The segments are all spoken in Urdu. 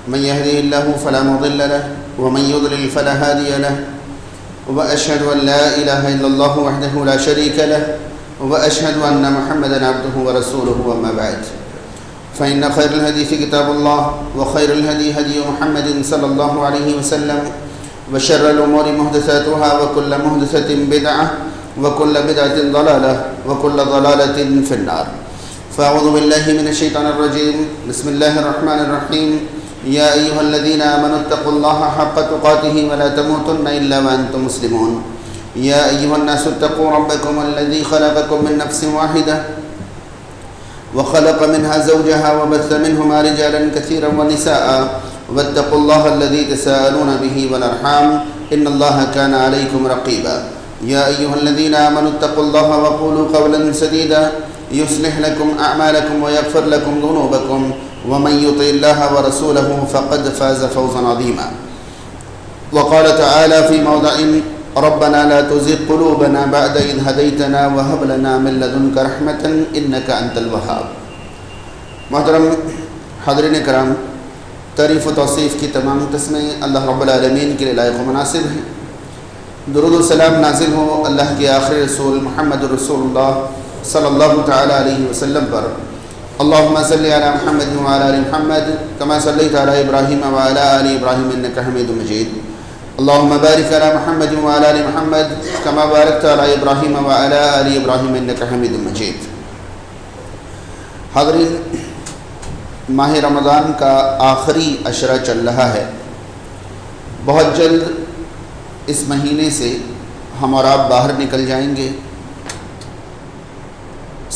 من يهده الله فلا مضل له ومن يضلل فلا هادي له وأشهد أن لا إله إلا الله وحده لا شريك له وأشهد أن محمدا عبده ورسوله وما بعد فإن خير الحديث كتاب الله وخير الهدي هدي محمد صلى الله عليه وسلم وشر الأمور محدثاتها وكل محدثة بدعة وكل بدعة ضلالة وكل ضلالة في النار فأعوذ بالله من الشيطان الرجيم بسم الله الرحمن الرحيم يا أيها الذين آمنوا اتقوا الله حق تقاته ولا تموتن إلا وأنتم مسلمون يا أيها الناس اتقوا ربكم الذي خلقكم من نفس واحدة وخلق منها زوجها وبث منهما رجالا كثيرا ونساء واتقوا الله الذي تساءلون به والأرحام إن الله كان عليكم رقيبا يا أيها الذين آمنوا اتقوا الله وقولوا قولا سديدا يصلح لكم أعمالكم ويغفر لكم ذنوبكم ومن يطع الله ورسوله فقد فاز فوزا عظيما وقال تعالى في موضع ربنا لا تزغ قلوبنا بعد إذ هديتنا وهب لنا من لدنك رحمة إنك أنت الوهاب. محترم حاضرین کرام، تعریف و توصیف کی تمام قسمیں اللہ رب العالمین کے لیے لائق و مناسب ہیں. درود و سلام نازل ہو اللہ کے آخری رسول محمد رسول اللہ صلی اللہ تعالی علیہ وسلم پر. اللہم صلی علی محمد وعلی آل محمد کما صلیت علی ابراہیم وعلی آل ابراہیم انک حمید مجید. اللہم بارک علی محمد وعلی آل محمد کما بارکت علی ابراہیم وعلی آل ابراہیم انک حمید مجید. حاضرین، ماہ رمضان کا آخری عشرہ چل رہا ہے. بہت جلد اس مہینے سے ہم اور آپ باہر نکل جائیں گے.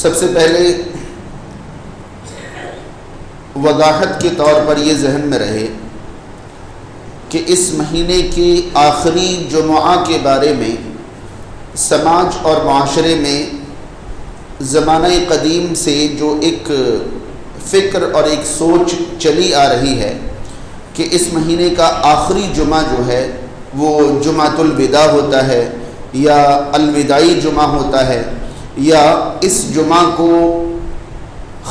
سب سے پہلے وضاحت کے طور پر یہ ذہن میں رہے کہ اس مہینے کے آخری جمعہ کے بارے میں سماج اور معاشرے میں زمانہ قدیم سے جو ایک فکر اور ایک سوچ چلی آ رہی ہے کہ اس مہینے کا آخری جمعہ جو ہے وہ جمعۃ الوداع ہوتا ہے یا الوداعی جمعہ ہوتا ہے، یا اس جمعہ کو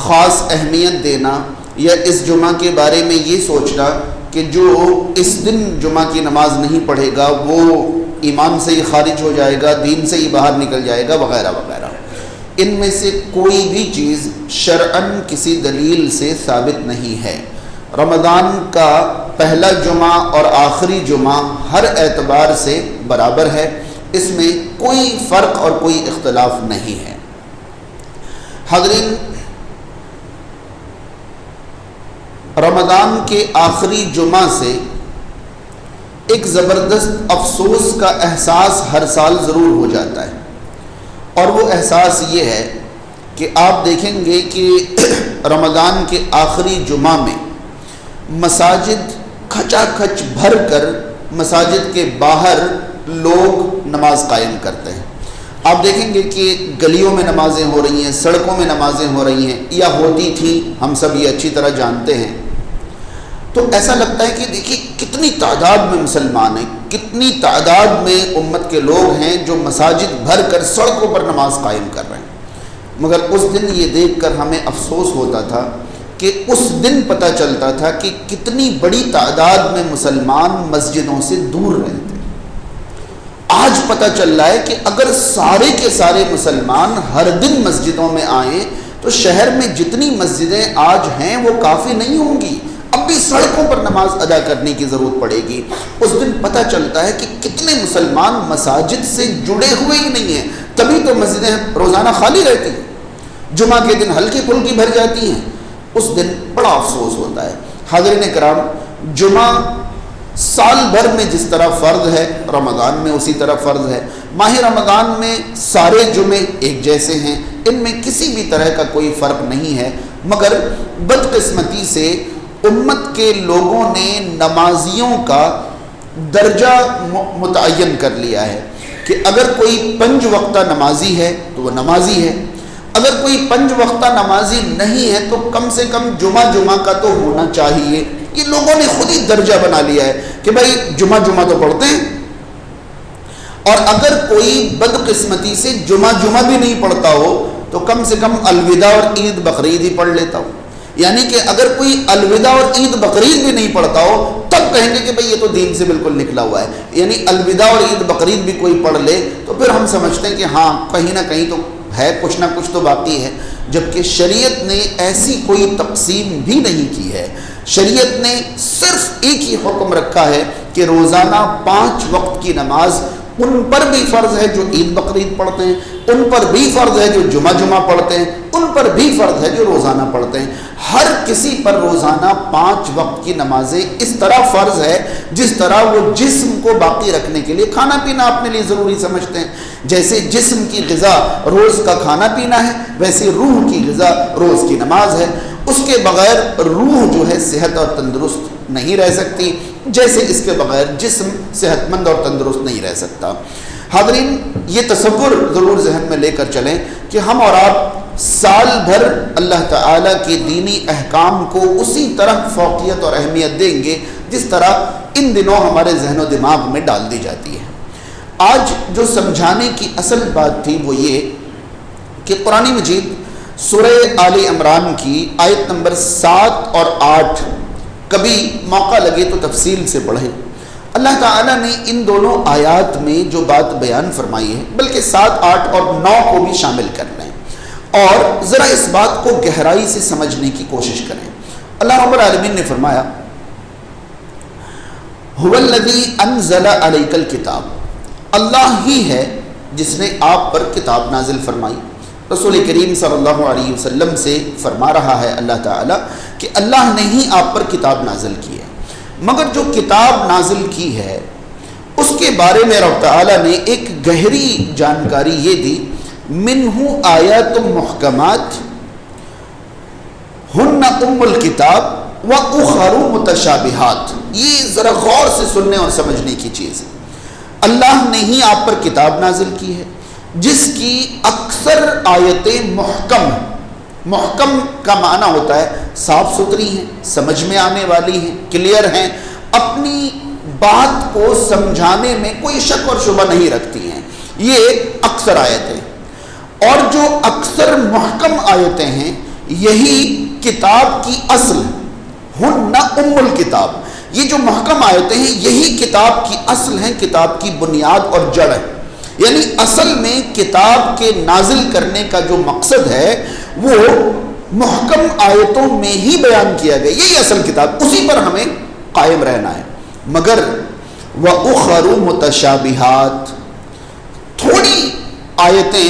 خاص اہمیت دینا، یا اس جمعہ کے بارے میں یہ سوچنا کہ جو اس دن جمعہ کی نماز نہیں پڑھے گا وہ ایمان سے ہی خارج ہو جائے گا، دین سے ہی باہر نکل جائے گا، وغیرہ وغیرہ. ان میں سے کوئی بھی چیز شرعاً کسی دلیل سے ثابت نہیں ہے. رمضان کا پہلا جمعہ اور آخری جمعہ ہر اعتبار سے برابر ہے، اس میں کوئی فرق اور کوئی اختلاف نہیں ہے. حاضرین، رمضان کے آخری جمعہ سے ایک زبردست افسوس کا احساس ہر سال ضرور ہو جاتا ہے، اور وہ احساس یہ ہے کہ آپ دیکھیں گے کہ رمضان کے آخری جمعہ میں مساجد کھچا کھچ بھر کر مساجد کے باہر لوگ نماز قائم کرتے ہیں. آپ دیکھیں گے کہ گلیوں میں نمازیں ہو رہی ہیں، سڑکوں میں نمازیں ہو رہی ہیں، یا ہوتی تھیں، ہم سب یہ اچھی طرح جانتے ہیں. تو ایسا لگتا ہے کہ دیکھیے کتنی تعداد میں مسلمان ہیں، کتنی تعداد میں امت کے لوگ ہیں جو مساجد بھر کر سڑکوں پر نماز قائم کر رہے ہیں. مگر اس دن یہ دیکھ کر ہمیں افسوس ہوتا تھا کہ اس دن پتہ چلتا تھا کہ کتنی بڑی تعداد میں مسلمان مسجدوں سے دور رہتے. آج پتہ چل رہا ہے کہ اگر سارے کے سارے مسلمان ہر دن مسجدوں میں آئیں تو شہر میں جتنی مسجدیں آج ہیں وہ کافی نہیں ہوں گی، اب بھی سڑکوں پر نماز ادا کرنے کی ضرورت پڑے گی. اس دن پتہ چلتا ہے کہ کتنے مسلمان مساجد سے جڑے ہوئے ہی نہیں ہیں. تبھی تو مسجدیں روزانہ خالی رہتی ہیں، جمعہ کے دن ہلکی پھلکی بھر جاتی ہیں. اس دن بڑا افسوس ہوتا ہے. حاضرین کرام، جمعہ سال بھر میں جس طرح فرض ہے رمضان میں اسی طرح فرض ہے. ماہ رمضان میں سارے جمعے ایک جیسے ہیں، ان میں کسی بھی طرح کا کوئی فرق نہیں ہے. مگر بدقسمتی سے امت کے لوگوں نے نمازیوں کا درجہ متعین کر لیا ہے کہ اگر کوئی 5 وقتہ نمازی ہے تو وہ نمازی ہے، اگر کوئی 5 وقتہ نمازی نہیں ہے تو کم سے کم جمعہ کا تو ہونا چاہیے. یہ لوگوں نے خود ہی درجہ بنا لیا ہے کہ بھائی جمعہ تو پڑھتے ہیں، اور اگر کوئی بدقسمتی سے جمعہ بھی نہیں پڑھتا ہو تو کم سے کم الوداع اور عید بقرعید ہی پڑھ لیتا ہو. یعنی کہ اگر کوئی الوداع اور عید بقرعید بھی نہیں پڑھتا ہو تب کہیں گے کہ بھئی یہ تو دین سے بالکل نکلا ہوا ہے. یعنی الوداع اور عید بقرعید بھی کوئی پڑھ لے تو پھر ہم سمجھتے ہیں کہ ہاں کہیں نہ کہیں تو ہے، کچھ نہ کچھ تو باقی ہے. جبکہ شریعت نے ایسی کوئی تقسیم بھی نہیں کی ہے. شریعت نے صرف ایک ہی حکم رکھا ہے کہ روزانہ 5 وقت کی نماز ان پر بھی فرض ہے جو عید بقرعید پڑھتے ہیں، ان پر بھی فرض ہے جو جمعہ پڑھتے ہیں، ان پر بھی فرض ہے جو روزانہ پڑھتے ہیں. ہر کسی پر روزانہ 5 وقت کی نمازیں اس طرح فرض ہے جس طرح وہ جسم کو باقی رکھنے کے لیے کھانا پینا اپنے لیے ضروری سمجھتے ہیں. جیسے جسم کی غذا روز کا کھانا پینا ہے، ویسے روح کی غذا روز کی نماز ہے. اس کے بغیر روح جو ہے صحت اور تندرست نہیں رہ سکتی، جیسے اس کے بغیر جسم صحت مند اور تندرست نہیں رہ سکتا. حاضرین، یہ تصور ضرور ذہن میں لے کر چلیں کہ ہم اور آپ سال بھر اللہ تعالیٰ کے دینی احکام کو اسی طرح فوقیت اور اہمیت دیں گے جس طرح ان دنوں ہمارے ذہن و دماغ میں ڈال دی جاتی ہے. آج جو سمجھانے کی اصل بات تھی وہ یہ کہ قرآن مجید سورہ آل عمران کی آیت نمبر 7 اور 8 کبھی موقع لگے تو تفصیل سے پڑھیں. اللہ تعالیٰ نے ان دونوں آیات میں جو بات بیان فرمائی ہے، بلکہ 7, 8 اور 9 کو بھی شامل کر لیں اور ذرا اس بات کو گہرائی سے سمجھنے کی کوشش کریں. اللہ رب العالمین نے فرمایا هو الذی انزل علیک الکتاب، اللہ ہی ہے جس نے آپ پر کتاب نازل فرمائی. رسول کریم صلی اللہ علیہ وسلم سے فرما رہا ہے اللہ تعالیٰ کہ اللہ نے ہی آپ پر کتاب نازل کی ہے، مگر جو کتاب نازل کی ہے اس کے بارے میں رب تعالیٰ نے ایک گہری جانکاری یہ دی، منہ آیات محکمات ہن ام الکتاب و اخر متشابہات. یہ ذرا غور سے سننے اور سمجھنے کی چیز ہے. اللہ نے ہی آپ پر کتاب نازل کی ہے جس کی اکثر آیتیں محکم ہیں. محکم کا معنی ہوتا ہے صاف ستھری ہیں، سمجھ میں آنے والی ہیں، کلیئر ہیں، اپنی بات کو سمجھانے میں کوئی شک اور شبہ نہیں رکھتی ہیں. یہ اکثر آیتیں، اور جو اکثر محکم آیتیں ہیں یہی کتاب کی اصل ہن ام الکتاب. یہ جو محکم آیتیں ہیں یہی کتاب کی اصل ہیں، کتاب کی بنیاد اور جڑ ہے. یعنی اصل میں کتاب کے نازل کرنے کا جو مقصد ہے وہ محکم آیتوں میں ہی بیان کیا گیا. یہی اصل کتاب، اسی پر ہمیں قائم رہنا ہے. مگر وَأُخَرُ مُتَشَابِهَاتٌ، تھوڑی آیتیں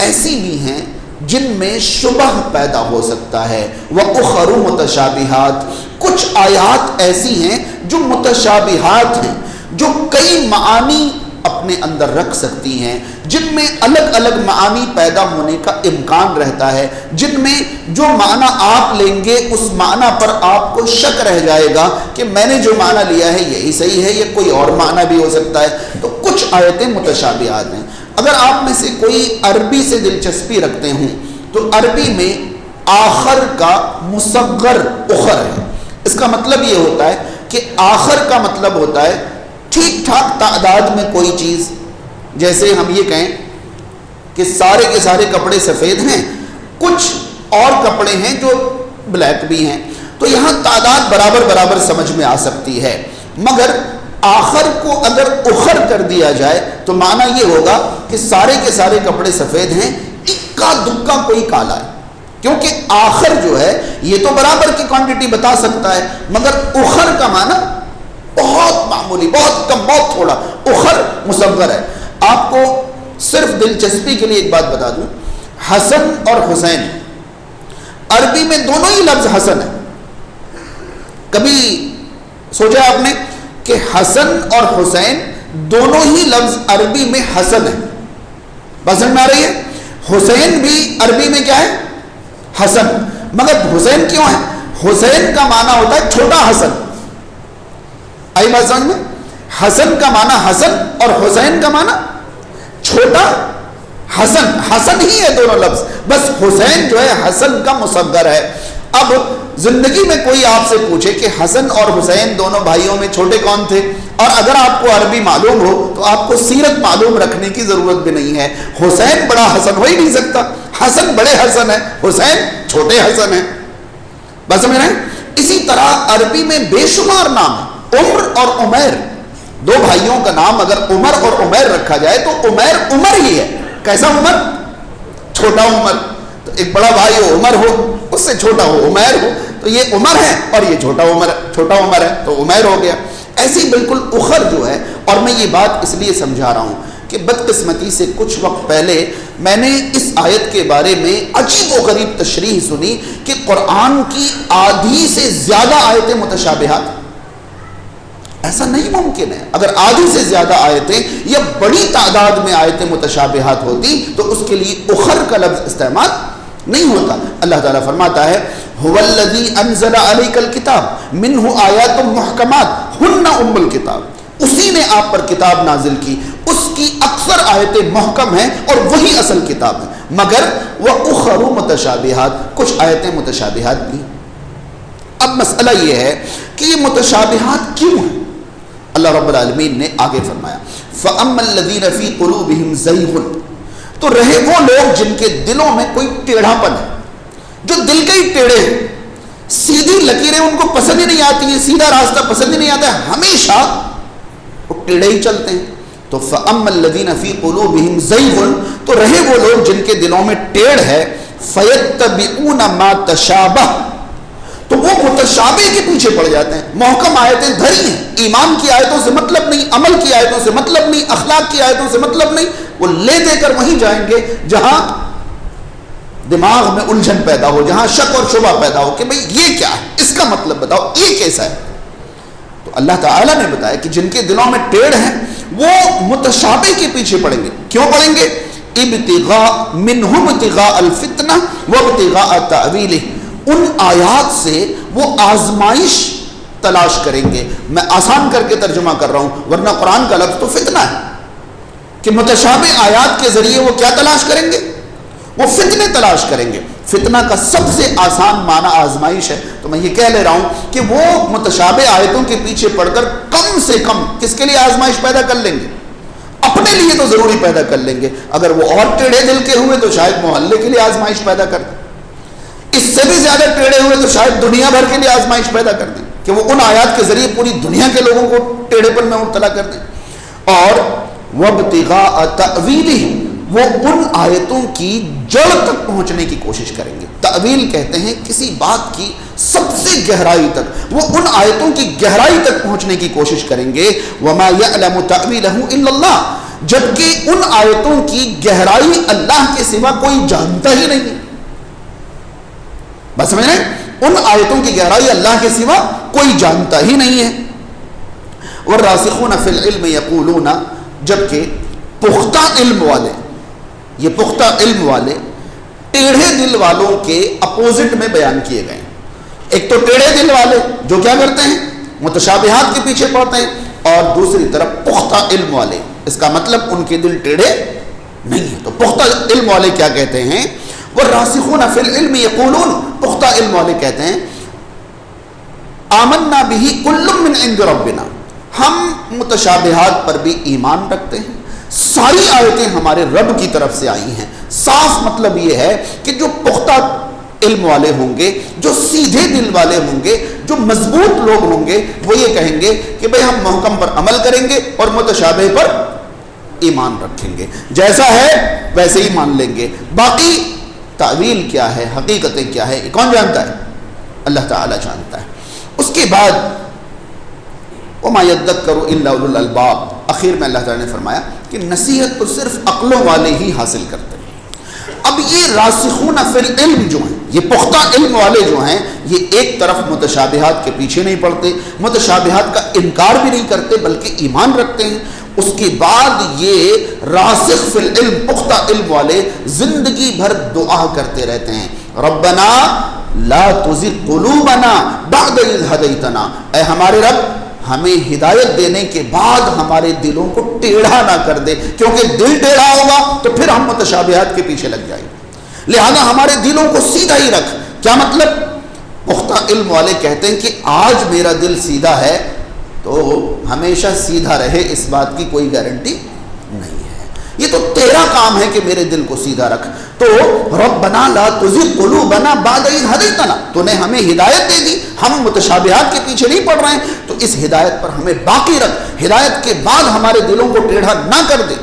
ایسی بھی ہیں جن میں شبہ پیدا ہو سکتا ہے. وَأُخَرُ مُتَشَابِهَاتٌ، کچھ آیات ایسی ہیں جو متشابہات ہیں، جو کئی معانی اپنے اندر رکھ سکتی ہیں، جن میں الگ الگ معانی پیدا ہونے کا امکان رہتا ہے، جن میں جو معنی آپ لیں گے اس معنی پر آپ کو شک رہ جائے گا کہ میں نے جو معنی لیا ہے یہی صحیح ہے، یہ کوئی اور معنی بھی ہو سکتا ہے. تو کچھ آیتیں متشابہات ہیں. اگر آپ میں سے کوئی عربی سے دلچسپی رکھتے ہوں تو عربی میں آخر کا مصغر اخر ہے. اس کا مطلب یہ ہوتا ہے کہ آخر کا مطلب ہوتا ہے ٹھیک ٹھاک تعداد میں کوئی چیز. جیسے ہم یہ کہیں کہ سارے کے سارے کپڑے سفید ہیں، کچھ اور کپڑے ہیں جو بلیک بھی ہیں، تو یہاں تعداد برابر برابر سمجھ میں آ سکتی ہے. مگر آخر کو اگر اخر کر دیا جائے تو معنی یہ ہوگا کہ سارے کے سارے کپڑے سفید ہیں، اکا دکا کوئی کالا ہے. کیونکہ آخر جو ہے یہ تو برابر کی کوانٹٹی بتا سکتا ہے، مگر اخر کا معنی بہت معمولی، بہت کم، بہت تھوڑا. اخر مصغر ہے. آپ کو صرف دلچسپی کے لیے ایک بات بتا دوں، حسن اور حسین عربی میں دونوں ہی لفظ حسن ہے. کبھی سوچا آپ نے کہ حسن اور حسین دونوں ہی لفظ عربی میں حسن ہے؟ بات سمجھ میں آ رہی ہے؟ حسین بھی عربی میں کیا ہے؟ حسن. مگر حسین کیوں ہے؟ حسین کا معنی ہوتا ہے چھوٹا حسن. آئی بات سمجھ میں؟ حسن کا معنی حسن اور حسین کا معنی چھوٹا حسن. حسن ہی ہے دونوں لفظ، بس حسین جو ہے حسن کا مصغر ہے. اب زندگی میں کوئی آپ سے پوچھے کہ حسن اور حسین دونوں بھائیوں میں چھوٹے کون تھے، اور اگر آپ کو عربی معلوم ہو تو آپ کو سیرت معلوم رکھنے کی ضرورت بھی نہیں ہے. حسین بڑا حسن ہو ہی نہیں سکتا. حسن بڑے حسن ہے، حسین چھوٹے حسن ہے. بس سمجھ رہے ہیں؟ اسی طرح عربی میں بے شمار نام ہے، عمر اور عمیر، دو بھائیوں کا نام اگر عمر اور عمیر رکھا جائے تو عمیر عمر ہی ہے. کیسا عمر؟ چھوٹا عمر. تو ایک بڑا بھائی ہو عمر ہو، اس سے چھوٹا ہو عمیر ہو، تو یہ عمر ہے اور یہ چھوٹا عمر ہے تو عمیر ہو گیا. ایسی بالکل اخر جو ہے. اور میں یہ بات اس لیے سمجھا رہا ہوں کہ بدقسمتی سے کچھ وقت پہلے میں نے اس آیت کے بارے میں عجیب و غریب تشریح سنی کہ قرآن کی آدھی سے زیادہ آیتیں متشابہات. ایسا نہیں ممکن ہے. اگر آدھی سے زیادہ آیتیں یا بڑی تعداد میں آیتیں متشابہات ہوتی تو اس کے لیے اخر کا لفظ استعمال نہیں ہوتا. اللہ تعالیٰ فرماتا ہے هو الذی انزل علیک الکتاب منہ آیات محکمات ہن ام الکتاب. اسی نے آپ پر کتاب نازل کی، اس کی اکثر آیتیں محکم ہیں اور وہی اصل کتاب ہے. مگر وَأُخَرُ متشابہات، کچھ آیتیں متشابہات بھی. اب مسئلہ یہ ہے کہ یہ متشابہات کیوں ہیں؟ اللہ رب العالمین نے آگے فرمایا فَأَمَّا الَّذِينَ فِي قُلُوبِهِمْ زَيْغٌ، تو رہے وہ لوگ جن کے دلوں میں کوئی ٹیڑھا پن ہے، جو دل کے ہی ٹیڑھے ہیں، سیدھی لکیریں ان کو پسند ہی نہیں آتی ہیں، سیدھا راستہ پسند ہی نہیں آتا ہے، ہمیشہ وہ ٹیڑھے ہی چلتے ہیں. تو فَأَمَّا الَّذِينَ فِي قُلُوبِهِمْ زَيْغٌ، تو رہے وہ لوگ جن کے دلوں میں ٹیڑھ ہے، فَيَتَّبِعُونَ مَا تَشَابَهَ، تو وہ متشابہ کے پیچھے پڑ جاتے ہیں. محکم آیتیں دھری ہیں، ایمان کی آیتوں سے مطلب نہیں، عمل کی آیتوں سے مطلب نہیں، اخلاق کی آیتوں سے مطلب نہیں، وہ لے دے کر وہیں جائیں گے جہاں دماغ میں الجھن پیدا ہو، جہاں شک اور شبہ پیدا ہو کہ بھئی یہ کیا ہے، اس کا مطلب بتاؤ، یہ کیسا ہے. تو اللہ تعالیٰ نے بتایا کہ جن کے دلوں میں ٹیڑھ ہیں وہ متشابہ کے پیچھے پڑیں گے. کیوں پڑیں گے؟ ابتغاء منہم ابتغاء الفتنہ وابتغاء تأویلہ، ان آیات سے وہ آزمائش تلاش کریں گے. میں آسان کر کے ترجمہ کر رہا ہوں، ورنہ قرآن کا لفظ تو فتنہ ہے کہ متشابہ آیات کے ذریعے وہ کیا تلاش کریں گے؟ وہ فتنے تلاش کریں گے. فتنہ کا سب سے آسان معنی آزمائش ہے. تو میں یہ کہہ لے رہا ہوں کہ وہ متشابہ آیتوں کے پیچھے پڑھ کر کم سے کم کس کے لیے آزمائش پیدا کر لیں گے؟ اپنے لیے تو ضروری پیدا کر لیں گے. اگر وہ اور ٹیڑھے دل کے ہوئے تو شاید محلے کے لیے آزمائش پیدا کر دیں. اس سے بھی زیادہ ٹیڑھے ہوئے تو شاید دنیا بھر کے لیے آزمائش پیدا کر دیں کہ وہ ان آیات کے ذریعے پوری دنیا کے لوگوں کو ٹیڑھے پن میں مبتلا کر دیں. اور وابتغاء تأویلہ، وہ ان آیتوں کی جڑ تک پہنچنے کی کوشش کریں گے. تأویل کہتے ہیں کسی بات کی سب سے گہرائی تک، وہ ان آیتوں کی گہرائی تک پہنچنے کی کوشش کریں گے. وما یعلم تأویلہ الا اللہ، جبکہ ان آیتوں کی گہرائی اللہ کے سوا کوئی جانتا ہی نہیں. بس سمجھ رہے ہیں؟ ان آیتوں کی گہرائی اللہ کے سوا کوئی جانتا ہی نہیں ہے. والراسخون فی العلم یقولون، جبکہ پختہ علم والے، یہ پختہ علم والے ٹیڑھے دل والوں کے اپوزٹ میں بیان کیے گئے ہیں. ایک تو ٹیڑھے دل والے جو کیا کرتے ہیں؟ متشابہات کے پیچھے پڑتے ہیں. اور دوسری طرف پختہ علم والے، اس کا مطلب ان کے دل ٹیڑھے نہیں ہیں. تو پختہ علم والے کیا کہتے ہیں؟ والراسخون فی العلم یقولون، پختہ علم والے کہتے ہیں آمنا بہ کل من عند ربنا، ہم متشابہات پر بھی ایمان رکھتے ہیں، ساری آیتیں ہمارے رب کی طرف سے آئی ہیں. صاف مطلب یہ ہے کہ جو پختہ علم والے ہوں گے، جو سیدھے دل والے ہوں گے، جو مضبوط لوگ ہوں گے، وہ یہ کہیں گے کہ بھئی ہم محکم پر عمل کریں گے اور متشابہ پر ایمان رکھیں گے، جیسا ہے ویسے ہی مان لیں گے. باقی تعویل کیا ہے، حقیقتیں کیا ہے، یہ کون جانتا ہے؟ اللہ تعالی جانتا ہے. اس کے بعد وما یذکر الا اولو الالباب، اخیر میں اللہ تعالی نے فرمایا کہ نصیحت تو صرف عقلوں والے ہی حاصل کرتے ہیں. اب یہ راسخون فی العلم جو ہیں، یہ پختہ علم والے جو ہیں، یہ ایک طرف متشابہات کے پیچھے نہیں پڑتے، متشابہات کا انکار بھی نہیں کرتے بلکہ ایمان رکھتے ہیں. اس کے بعد یہ راسخ فی العلم پختہ علم والے زندگی بھر دعا کرتے رہتے ہیں، ربنا لا تزغ قلوبنا بعد اذ ہدیتنا، اے ہمارے رب ہمیں ہدایت دینے کے بعد ہمارے دلوں کو ٹیڑھا نہ کر دے، کیونکہ دل ٹیڑھا ہوگا تو پھر ہم متشابہات کے پیچھے لگ جائیں گے. لہذا ہمارے دلوں کو سیدھا ہی رکھ. کیا مطلب؟ پختہ علم والے کہتے ہیں کہ آج میرا دل سیدھا ہے تو ہمیشہ سیدھا رہے، اس بات کی کوئی گارنٹی نہیں ہے. یہ تو تیرا کام ہے کہ میرے دل کو سیدھا رکھ. تو ربنا لا تزغ قلوبنا بعد اذ ہدیتنا، تو نے ہمیں ہدایت دے دی، ہم متشابہات کے پیچھے نہیں پڑ رہے ہیں، تو اس ہدایت پر ہمیں باقی رکھ، ہدایت کے بعد ہمارے دلوں کو ٹیڑھا نہ کر دے.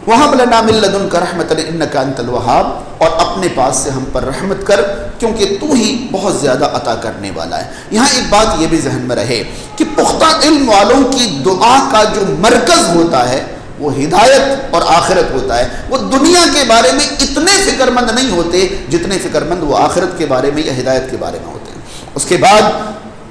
وَهَبْ لَنَا مِن لَّدُنْكَ رَحْمَةً إِنَّكَ أَنتَ الْوَهَّابُ، اور اپنے پاس سے ہم پر رحمت کر کیونکہ تو ہی بہت زیادہ عطا کرنے والا ہے. یہاں ایک بات یہ بھی ذہن میں رہے کہ پختہ علم والوں کی دعا کا جو مرکز ہوتا ہے وہ ہدایت اور آخرت ہوتا ہے. وہ دنیا کے بارے میں اتنے فکر مند نہیں ہوتے جتنے فکر مند وہ آخرت کے بارے میں یا ہدایت کے بارے میں ہوتے ہیں. اس کے بعد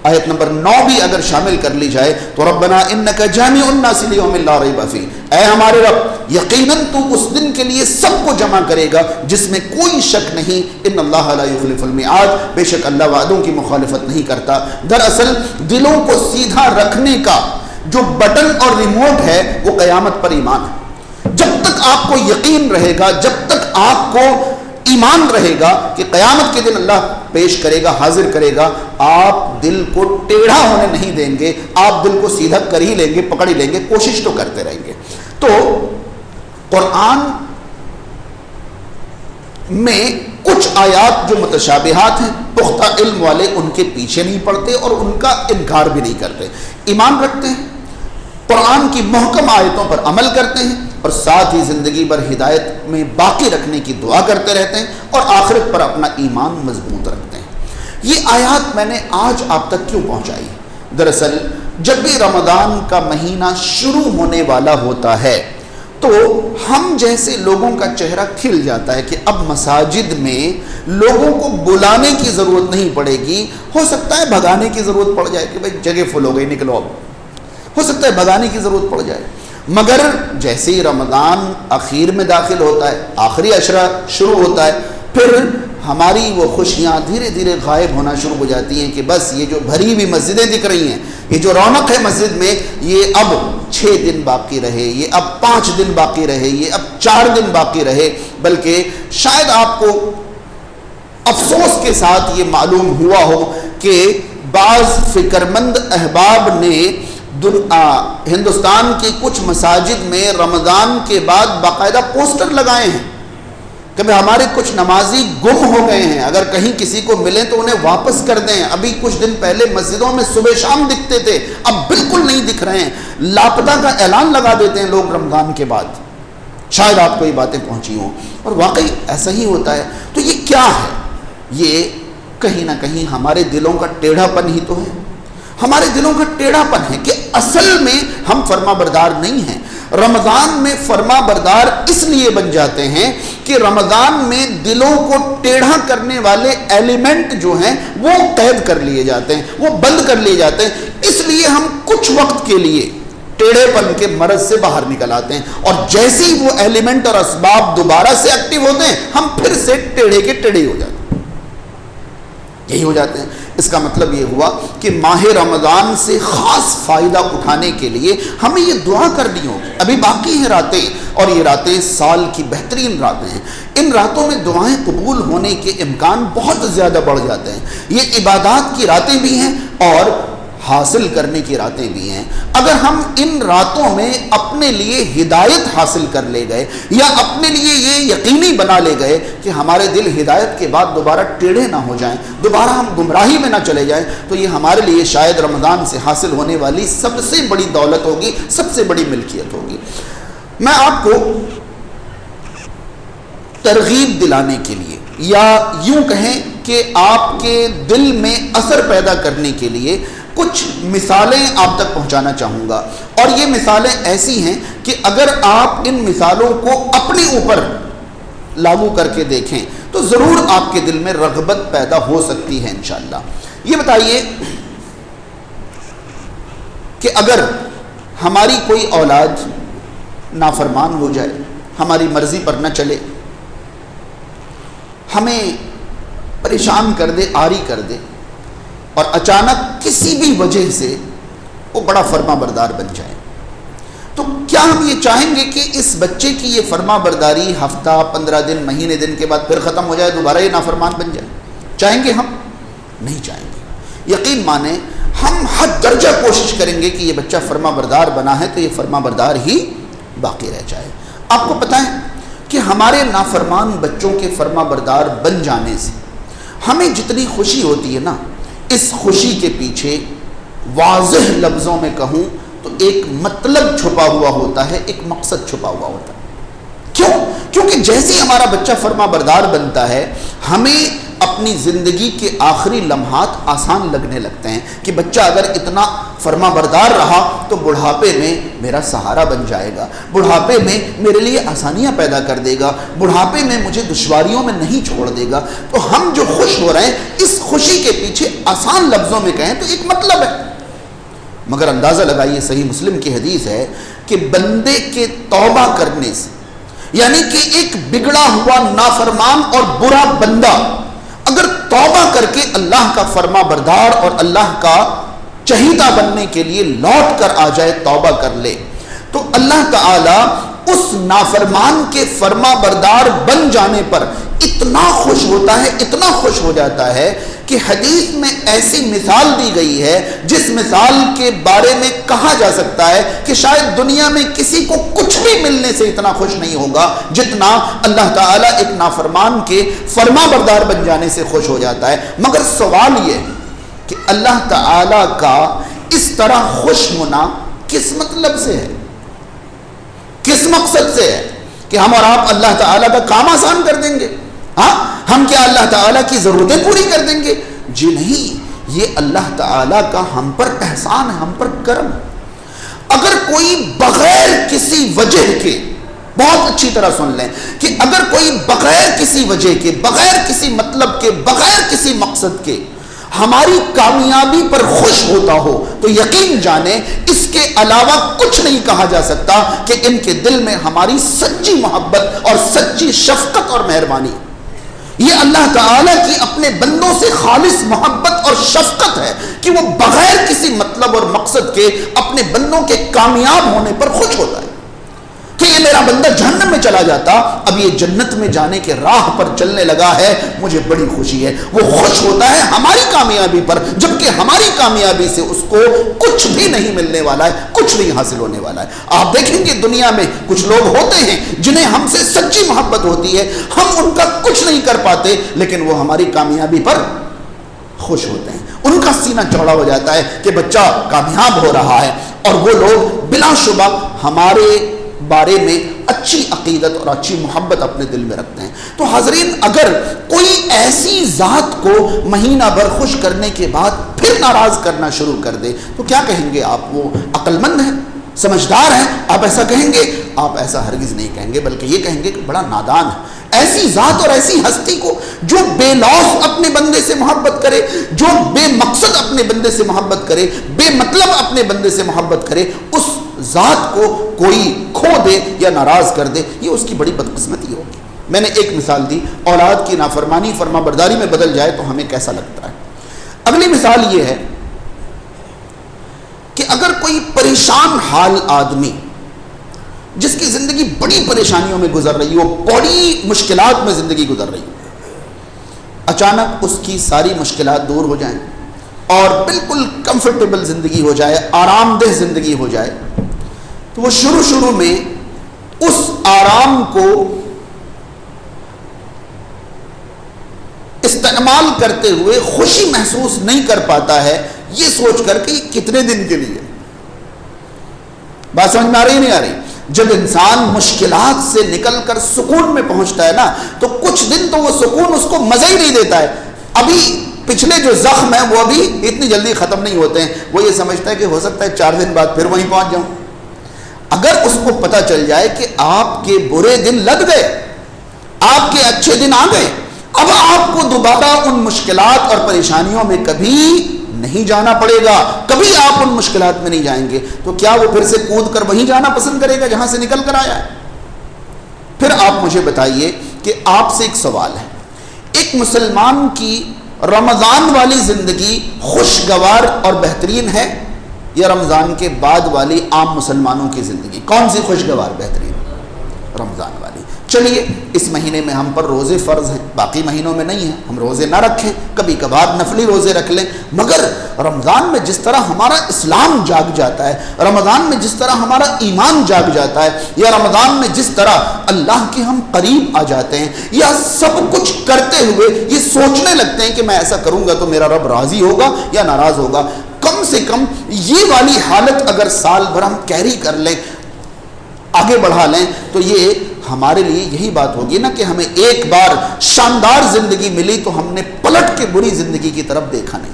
آیت نمبر 9 بھی اگر شامل کر لی جائے تو ربنا انک جامع الناس لیوم لا ریب فیہ، اے ہمارے رب یقیناً تو اس دن کے لیے سب کو جمع کرے گا جس میں کوئی شک نہیں. ان اللہ لا یخلف المیعاد، بے شک اللہ وعدوں کی مخالفت نہیں کرتا. دراصل دلوں کو سیدھا رکھنے کا جو بٹن اور ریموٹ ہے وہ قیامت پر ایمان ہے. جب تک آپ کو یقین رہے گا، جب تک آپ کو ایمان رہے گا کہ قیامت کے دن اللہ پیش کرے گا، حاضر کرے گا، آپ دل کو ٹیڑھا ہونے نہیں دیں گے، آپ دل کو سیدھا کر ہی لیں گے، پکڑ ہی لیں گے، کوشش تو کرتے رہیں گے. تو قرآن میں کچھ آیات جو متشابہات ہیں، پختہ علم والے ان کے پیچھے نہیں پڑتے اور ان کا انکار بھی نہیں کرتے، ایمان رکھتے ہیں، قرآن کی محکم آیتوں پر عمل کرتے ہیں اور ساتھ ہی زندگی بھر ہدایت میں باقی رکھنے کی دعا کرتے رہتے ہیں اور آخرت پر اپنا ایمان مضبوط رکھتے ہیں. یہ آیات میں نے آج آپ تک کیوں پہنچائی؟ دراصل جب بھی رمضان کا مہینہ شروع ہونے والا ہوتا ہے تو ہم جیسے لوگوں کا چہرہ کھل جاتا ہے کہ اب مساجد میں لوگوں کو بلانے کی ضرورت نہیں پڑے گی. ہو سکتا ہے بھگانے کی ضرورت پڑ جائے کہ بھائی جگہ فل ہو گئی، نکلو، اب ہو سکتا ہے بھگانے کی ضرورت پڑ جائے. مگر جیسے ہی رمضان اخیر میں داخل ہوتا ہے، آخری عشرہ شروع ہوتا ہے، پھر ہماری وہ خوشیاں دھیرے دھیرے غائب ہونا شروع ہو جاتی ہیں کہ بس یہ جو بھری ہوئی مسجدیں دکھ رہی ہیں، یہ جو رونق ہے مسجد میں، یہ اب 6 دن باقی رہے، یہ اب 5 دن باقی رہے، یہ اب 4 دن باقی رہے. بلکہ شاید آپ کو افسوس کے ساتھ یہ معلوم ہوا ہو کہ بعض فکرمند احباب نے ہندوستان کی کچھ مساجد میں رمضان کے بعد باقاعدہ پوسٹر لگائے ہیں کہ ہمارے کچھ نمازی گم ہو گئے ہیں، اگر کہیں کسی کو ملیں تو انہیں واپس کر دیں. ابھی کچھ دن پہلے مسجدوں میں صبح شام دکھتے تھے، اب بالکل نہیں دکھ رہے ہیں. لاپتہ کا اعلان لگا دیتے ہیں لوگ رمضان کے بعد. شاید آپ کو یہ باتیں پہنچی ہوں اور واقعی ایسا ہی ہوتا ہے. تو یہ کیا ہے؟ یہ کہیں نہ کہیں ہمارے دلوں کا ٹیڑھا پن ہی تو ہے. ہمارے دلوں کا ٹیڑھا پن ہے کہ اصل میں ہم فرما بردار نہیں ہیں. رمضان میں فرما بردار اس لیے بن جاتے ہیں کہ رمضان میں دلوں کو ٹیڑھا کرنے والے ایلیمنٹ جو ہیں وہ قید کر لیے جاتے ہیں، وہ بند کر لیے جاتے ہیں. اس لیے ہم کچھ وقت کے لیے ٹیڑھے پن کے مرض سے باہر نکل آتے ہیں اور جیسے ہی وہ ایلیمنٹ اور اسباب دوبارہ سے ایکٹیو ہوتے ہیں ہم پھر سے ٹیڑھے کے ٹیڑھے ہو جاتے ہیں. یہی ہو جاتے ہیں. اس کا مطلب یہ ہوا کہ ماہ رمضان سے خاص فائدہ اٹھانے کے لیے ہمیں یہ دعا کرنی ہوگی. ابھی باقی ہیں راتیں، اور یہ راتیں سال کی بہترین راتیں ہیں. ان راتوں میں دعائیں قبول ہونے کے امکان بہت زیادہ بڑھ جاتے ہیں. یہ عبادات کی راتیں بھی ہیں اور حاصل کرنے کی راتیں بھی ہیں. اگر ہم ان راتوں میں اپنے لیے ہدایت حاصل کر لے گئے یا اپنے لیے یہ یقینی بنا لے گئے کہ ہمارے دل ہدایت کے بعد دوبارہ ٹیڑھے نہ ہو جائیں، دوبارہ ہم گمراہی میں نہ چلے جائیں، تو یہ ہمارے لیے شاید رمضان سے حاصل ہونے والی سب سے بڑی دولت ہوگی، سب سے بڑی ملکیت ہوگی. میں آپ کو ترغیب دلانے کے لیے یا یوں کہیں کہ آپ کے دل میں اثر پیدا کرنے کے لیے کچھ مثالیں آپ تک پہنچانا چاہوں گا. اور یہ مثالیں ایسی ہیں کہ اگر آپ ان مثالوں کو اپنے اوپر لاگو کر کے دیکھیں تو ضرور آپ کے دل میں رغبت پیدا ہو سکتی ہے انشاءاللہ. یہ بتائیے کہ اگر ہماری کوئی اولاد نافرمان ہو جائے، ہماری مرضی پر نہ چلے، ہمیں پریشان کر دے، آری کر دے، اور اچانک کسی بھی وجہ سے وہ بڑا فرما بردار بن جائے، تو کیا ہم یہ چاہیں گے کہ اس بچے کی یہ فرما برداری ہفتہ، 15 دن، مہینے دن کے بعد پھر ختم ہو جائے، دوبارہ یہ نافرمان بن جائے؟ چاہیں گے ہم؟ نہیں چاہیں گے. یقین مانیں ہم حد درجہ کوشش کریں گے کہ یہ بچہ فرما بردار بنا ہے تو یہ فرما بردار ہی باقی رہ جائے۔ آپ کو پتہ ہے کہ ہمارے نافرمان بچوں کے فرما بردار بن جانے سے ہمیں جتنی خوشی ہوتی ہے نا، اس خوشی کے پیچھے واضح لفظوں میں کہوں تو ایک مطلب چھپا ہوا ہوتا ہے، ایک مقصد چھپا ہوا ہوتا ہے۔ کیوں؟ کیونکہ جیسے ہی ہمارا بچہ فرما بردار بنتا ہے، ہمیں اپنی زندگی کے آخری لمحات آسان لگنے لگتے ہیں کہ بچہ اگر اتنا فرما بردار رہا تو بڑھاپے میں میرا سہارا بن جائے گا، بڑھاپے میں میرے لیے آسانیاں پیدا کر دے گا، بڑھاپے میں مجھے دشواریوں میں نہیں چھوڑ دے گا۔ تو ہم جو خوش ہو رہے ہیں، اس خوشی کے پیچھے آسان لفظوں میں کہیں تو ایک مطلب ہے، مگر اندازہ لگائیے، صحیح مسلم کی حدیث ہے کہ بندے کے توبہ کرنے سے، یعنی کہ ایک بگڑا ہوا نافرمان اور برا بندہ اگر توبہ کر کے اللہ کا فرما بردار اور اللہ کا چہیتا بننے کے لیے لوٹ کر آ جائے، توبہ کر لے، تو اللہ تعالی اس نافرمان کے فرما بردار بن جانے پر اتنا خوش ہوتا ہے، اتنا خوش ہو جاتا ہے کہ حدیث میں ایسی مثال دی گئی ہے جس مثال کے بارے میں کہا جا سکتا ہے کہ شاید دنیا میں کسی کو کچھ بھی ملنے سے اتنا خوش نہیں ہوگا جتنا اللہ تعالیٰ ایک نافرمان کے فرما بردار بن جانے سے خوش ہو جاتا ہے۔ مگر سوال یہ کہ اللہ تعالیٰ کا اس طرح خوش ہونا کس مطلب سے ہے، کس مقصد سے ہے؟ کہ ہم اور آپ اللہ تعالیٰ کا کام آسان کر دیں گے؟ ہاں، ہم کیا اللہ تعالیٰ کی ضرورتیں پوری کر دیں گے؟ جی نہیں، یہ اللہ تعالیٰ کا ہم پر احسان ہے، ہم پر کرم۔ اگر کوئی بغیر کسی وجہ کے، بہت اچھی طرح سن لیں کہ اگر کوئی بغیر کسی وجہ کے، بغیر کسی مطلب کے، بغیر کسی مقصد کے ہماری کامیابی پر خوش ہوتا ہو تو یقین جانیں اس کے علاوہ کچھ نہیں کہا جا سکتا کہ ان کے دل میں ہماری سچی محبت اور سچی شفقت اور مہربانی، یہ اللہ تعالیٰ کی اپنے بندوں سے خالص محبت اور شفقت ہے کہ وہ بغیر کسی مطلب اور مقصد کے اپنے بندوں کے کامیاب ہونے پر خوش ہوتا ہے کہ یہ میرا بندہ جہنم میں چلا جاتا، اب یہ جنت میں جانے کے راہ پر چلنے لگا ہے، مجھے بڑی خوشی ہے۔ وہ خوش ہوتا ہے ہماری کامیابی پر، جبکہ ہماری کامیابی سے اس کو کچھ بھی نہیں ملنے والا ہے، کچھ نہیں حاصل ہونے والا ہے۔ آپ دیکھیں گے دنیا میں کچھ لوگ ہوتے ہیں جنہیں ہم سے سچی محبت ہوتی ہے، ہم ان کا کچھ نہیں کر پاتے لیکن وہ ہماری کامیابی پر خوش ہوتے ہیں، ان کا سینہ چوڑا ہو جاتا ہے کہ بچہ کامیاب ہو رہا ہے، اور وہ لوگ بلا شبہ ہمارے بارے میں اچھی عقیدت اور اچھی محبت اپنے دل میں رکھتے ہیں۔ تو حاضرین، اگر کوئی ایسی ذات کو مہینہ بھر خوش کرنے کے بعد پھر ناراض کرنا شروع کر دے تو کیا کہیں گے آپ؟ وہ عقل مند ہے، سمجھدار ہے؟ آپ ایسا کہیں گے؟ آپ ایسا ہرگز نہیں کہیں گے، بلکہ یہ کہیں گے کہ بڑا نادان ہے۔ ایسی ذات اور ایسی ہستی کو جو بے لوث اپنے بندے سے محبت کرے، جو بے مقصد اپنے بندے سے محبت کرے، بے مطلب اپنے بندے سے محبت کرے، اس ذات کو کوئی کھو دے یا ناراض کر دے، یہ اس کی بڑی بدقسمتی ہوگی۔ میں نے ایک مثال دی، اولاد کی نافرمانی فرما برداری میں بدل جائے تو ہمیں کیسا لگتا ہے۔ اگلی مثال یہ ہے کہ اگر کوئی پریشان حال آدمی جس کی زندگی بڑی پریشانیوں میں گزر رہی ہو، بڑی مشکلات میں زندگی گزر رہی ہو، اچانک اس کی ساری مشکلات دور ہو جائیں اور بالکل کمفرٹیبل زندگی ہو جائے، آرام دہ زندگی ہو جائے، تو وہ شروع میں اس آرام کو استعمال کرتے ہوئے خوشی محسوس نہیں کر پاتا ہے، یہ سوچ کر کہ کتنے دن کے لیے۔ بات سمجھ میں آ رہی نہیں آ رہی؟ جب انسان مشکلات سے نکل کر سکون میں پہنچتا ہے نا، تو کچھ دن تو وہ سکون اس کو مزہ ہی نہیں دیتا ہے۔ ابھی پچھلے جو زخم ہیں وہ ابھی اتنی جلدی ختم نہیں ہوتے ہیں، وہ یہ سمجھتا ہے کہ ہو سکتا ہے 4 دن بعد پھر وہیں پہنچ جاؤں۔ اگر اس کو پتہ چل جائے کہ آپ کے برے دن لگ گئے، آپ کے اچھے دن آ گئے، اب آپ کو دوبارہ ان مشکلات اور پریشانیوں میں کبھی نہیں جانا پڑے گا، کبھی آپ ان مشکلات میں نہیں جائیں گے، تو کیا وہ پھر سے کود کر وہیں جانا پسند کرے گا جہاں سے نکل کر آیا ہے؟ پھر آپ مجھے بتائیے کہ آپ سے ایک سوال ہے، ایک مسلمان کی رمضان والی زندگی خوشگوار اور بہترین ہے یا رمضان کے بعد والی عام مسلمانوں کی زندگی؟ کون سی خوشگوار بہترین؟ رمضان والی۔ چلیے اس مہینے میں ہم پر روزے فرض ہیں، باقی مہینوں میں نہیں ہیں، ہم روزے نہ رکھیں، کبھی کبھار نفلی روزے رکھ لیں، مگر رمضان میں جس طرح ہمارا اسلام جاگ جاتا ہے، رمضان میں جس طرح ہمارا ایمان جاگ جاتا ہے، یا رمضان میں جس طرح اللہ کے ہم قریب آ جاتے ہیں، یا سب کچھ کرتے ہوئے یہ سوچنے لگتے ہیں کہ میں ایسا کروں گا تو میرا رب راضی ہوگا یا ناراض ہوگا، کم سے کم یہ والی حالت اگر سال بھر ہم کیری کر لیں، آگے بڑھا لیں، تو یہ ہمارے لیے یہی بات ہوگی نا کہ ہمیں ایک بار شاندار زندگی ملی تو ہم نے پلٹ کے بری زندگی کی طرف دیکھا نہیں۔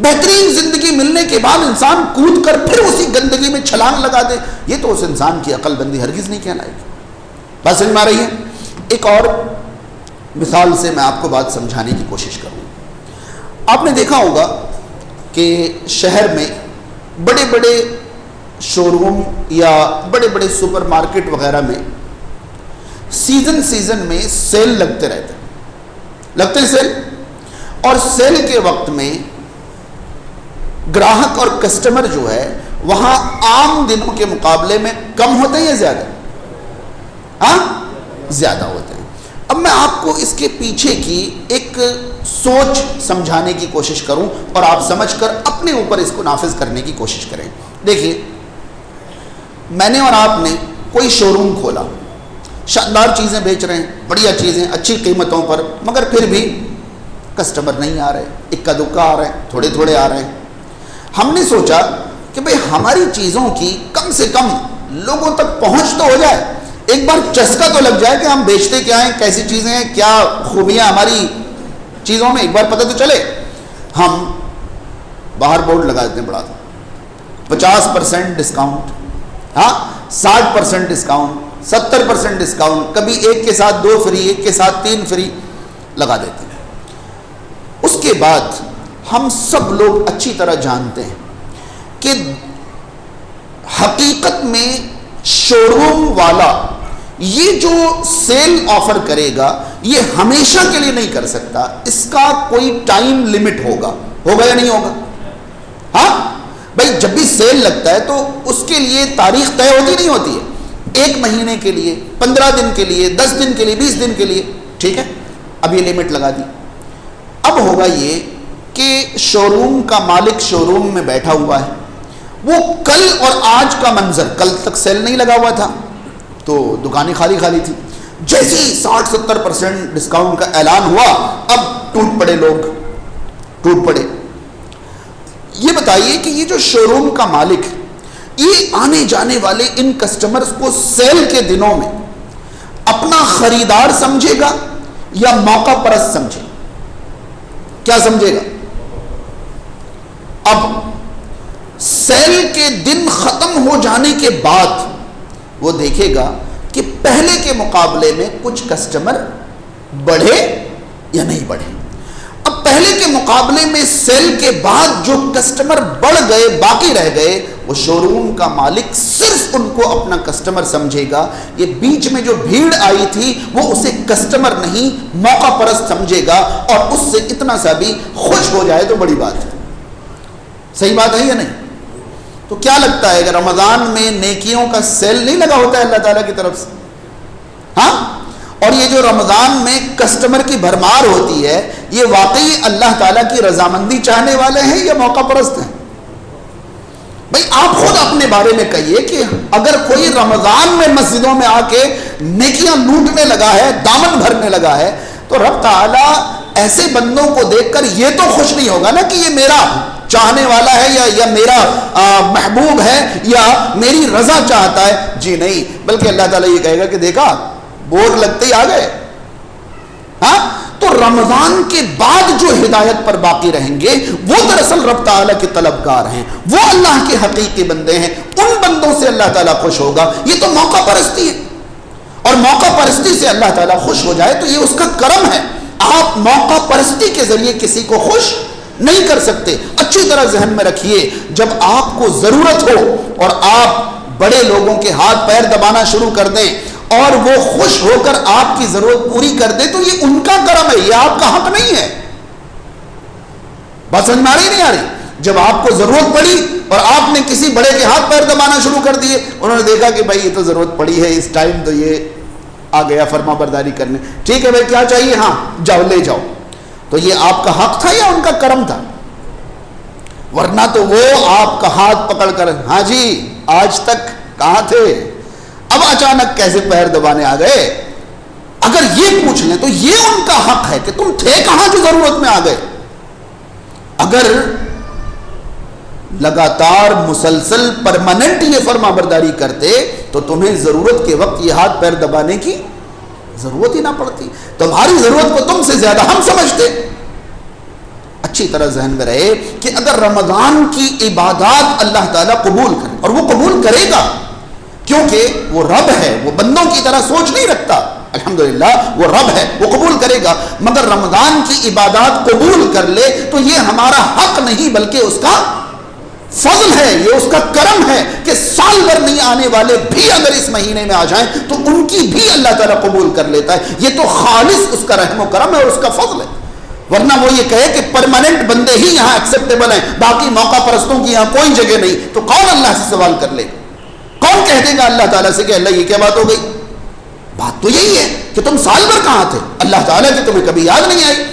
بہترین زندگی ملنے کے بعد انسان کود کر پھر اسی گندگی میں چھلانگ لگا دے، یہ تو اس انسان کی عقل بندی ہرگز نہیں کہلائے گی۔ بات سمجھ میں آ رہی ہے؟ ایک اور مثال سے میں آپ کو بات سمجھانے کی کوشش کروں۔ آپ نے دیکھا ہوگا کہ شہر میں بڑے بڑے شو روم یا بڑے بڑے سپر مارکیٹ وغیرہ میں سیزن میں سیل لگتے رہتے ہیں، لگتے ہیں سیل، اور سیل کے وقت میں گراہک اور کسٹمر جو ہے وہاں عام دنوں کے مقابلے میں کم ہوتے ہیں یا زیادہ؟ ہاں زیادہ ہوتے ہیں۔ اب میں آپ کو اس کے پیچھے کی ایک سوچ سمجھانے کی کوشش کروں اور آپ سمجھ کر اپنے اوپر اس کو نافذ کرنے کی کوشش کریں۔ دیکھیے، میں نے اور آپ نے کوئی شو روم کھولا، شاندار چیزیں بیچ رہے ہیں، بڑھیا چیزیں اچھی قیمتوں پر، مگر پھر بھی کسٹمر نہیں آ رہے، اکا دکا آ رہے ہیں، تھوڑے تھوڑے آ رہے ہیں۔ ہم نے سوچا کہ بھئی ہماری چیزوں کی کم سے کم لوگوں تک پہنچ تو ہو جائے، ایک بار چسکا تو لگ جائے کہ ہم بیچتے کیا ہیں، کیسی چیزیں ہیں، کیا خوبیاں ہماری چیزوں میں، ایک بار پتہ تو چلے۔ ہم باہر بورڈ لگا دیتے ہیں بڑا، 50% ڈسکاؤنٹ، ہاں 60% ڈسکاؤنٹ، 70% ڈسکاؤنٹ، کبھی ایک کے ساتھ 2 فری، ایک کے ساتھ 3 فری لگا دیتے ہیں۔ اس کے بعد ہم سب لوگ اچھی طرح جانتے ہیں کہ حقیقت میں شو روم والا یہ جو سیل آفر کرے گا یہ ہمیشہ کے لیے نہیں کر سکتا، اس کا کوئی ٹائم لمٹ ہوگا یا نہیں ہوگا؟ ہاں بھائی جب بھی سیل لگتا ہے تو اس کے لیے تاریخ طے ہوتی نہیں ہوتی ہے، 1 مہینے کے لیے، 15 دن کے لیے، 10 دن کے لیے، 20 دن کے لیے، ٹھیک ہے، اب یہ لمٹ لگا دی۔ اب ہوگا یہ کہ شو روم کا مالک شو روم میں بیٹھا ہوا ہے، وہ کل اور آج کا منظر، کل تک سیل نہیں لگا ہوا تھا تو دکانیں خالی خالی تھی، جیسے ہی 60-70% ڈسکاؤنٹ کا اعلان ہوا اب ٹوٹ پڑے لوگ، ٹوٹ پڑے۔ یہ بتائیے کہ یہ جو شو روم کا مالک یہ آنے جانے والے ان کسٹمرز کو سیل کے دنوں میں اپنا خریدار سمجھے گا یا موقع پرست سمجھے گا؟ کیا سمجھے گا؟ اب سیل کے دن ختم ہو جانے کے بعد وہ دیکھے گا کہ پہلے کے مقابلے میں کچھ کسٹمر بڑھے یا نہیں بڑھے۔ اب پہلے کے مقابلے میں سیل کے بعد جو کسٹمر بڑھ گئے، باقی رہ گئے، وہ شو روم کا مالک صرف ان کو اپنا کسٹمر سمجھے گا۔ یہ بیچ میں جو بھیڑ آئی تھی وہ اسے کسٹمر نہیں موقع پرست سمجھے گا، اور اس سے اتنا سا بھی خوش ہو جائے تو بڑی بات ہے۔ صحیح بات ہے یا نہیں؟ تو کیا لگتا ہے کہ رمضان میں نیکیوں کا سیل نہیں لگا ہوتا ہے اللہ تعالیٰ کی طرف سے؟ ہاں، اور یہ جو رمضان میں کسٹمر کی بھرمار ہوتی ہے یہ واقعی اللہ تعالیٰ کی رضامندی چاہنے والے ہیں یا موقع پرست ہیں؟ بھئی آپ خود اپنے بارے میں کہیے کہ اگر کوئی رمضان میں مسجدوں میں آ کے نیکیاں لوٹنے لگا ہے، دامن بھرنے لگا ہے، تو رب تعالیٰ ایسے بندوں کو دیکھ کر یہ تو خوش نہیں ہوگا نا کہ یہ میرا چاہنے والا ہے یا میرا محبوب ہے یا میری رضا چاہتا ہے، جی نہیں، بلکہ اللہ تعالیٰ یہ کہے گا کہ دیکھا بورڈ لگتے ہی آ گئے۔ ہاں، تو رمضان کے بعد جو ہدایت پر باقی رہیں گے وہ دراصل رب تعالیٰ کے طلبگار ہیں، وہ اللہ کے حقیقی بندے ہیں، ان بندوں سے اللہ تعالیٰ خوش ہوگا۔ یہ تو موقع پرستی ہے، اور موقع پرستی سے اللہ تعالیٰ خوش ہو جائے تو یہ اس کا کرم ہے۔ آپ موقع پرستی کے ذریعے کسی کو خوش نہیں کر سکتے۔ اچھی طرح ذہن میں رکھیے، جب آپ کو ضرورت ہو اور آپ بڑے لوگوں کے ہاتھ پیر دبانا شروع کر دیں اور وہ خوش ہو کر آپ کی ضرورت پوری کر دیں تو یہ ان کا کرم ہے، یہ آپ کا حق نہیں ہے۔ بات سمجھ میں آ رہی نہیں آ رہی؟ جب آپ کو ضرورت پڑی اور آپ نے کسی بڑے کے ہاتھ پیر دبانا شروع کر دیے، انہوں نے دیکھا کہ بھائی یہ تو ضرورت پڑی ہے اس ٹائم تو یہ آ گیا فرما برداری کرنے. ٹھیک ہے بھائی کیا چاہیے, ہاں جاؤ لے جاؤ. تو یہ آپ کا حق تھا یا ان کا کرم تھا؟ ورنہ تو وہ آپ کا ہاتھ پکڑ کر ہاں جی آج تک کہاں تھے, اب اچانک کیسے پیر دبانے آ گئے. اگر یہ پوچھ لیں تو یہ ان کا حق ہے کہ تم تھے کہاں جو ضرورت میں آ گئے. اگر لگاتار مسلسل پرماننٹ یہ فرما برداری کرتے تو تمہیں ضرورت کے وقت یہ ہاتھ پیر دبانے کی ضرورت ہی نہ پڑتی. تمہاری ضرورت کو تم سے زیادہ ہم سمجھتے. اچھی طرح ذہن میں رہے کہ اگر رمضان کی عبادات اللہ تعالیٰ قبول کرے, اور وہ قبول کرے گا کیونکہ وہ رب ہے, وہ بندوں کی طرح سوچ نہیں رکھتا, الحمدللہ وہ رب ہے, وہ قبول کرے گا. مگر رمضان کی عبادات قبول کر لے تو یہ ہمارا حق نہیں بلکہ اس کا فضل ہے, یہ اس کا کرم ہے کہ سال بھر نہیں آنے والے بھی اگر اس مہینے میں آ جائیں تو ان کی بھی اللہ تعالیٰ قبول کر لیتا ہے. یہ تو خالص اس کا رحم و کرم ہے اور اس کا فضل ہے. ورنہ وہ یہ کہے کہ پرماننٹ بندے ہی یہاں ایکسیپٹیبل ہیں, باقی موقع پرستوں کی یہاں کوئی جگہ نہیں, تو کون اللہ سے سوال کر لے گا؟ کون کہہ دے گا اللہ تعالیٰ سے کہ اللہ یہ کیا بات ہو گئی؟ بات تو یہی ہے کہ تم سال بھر کہاں تھے, اللہ تعالیٰ کی تمہیں کبھی یاد نہیں آئی.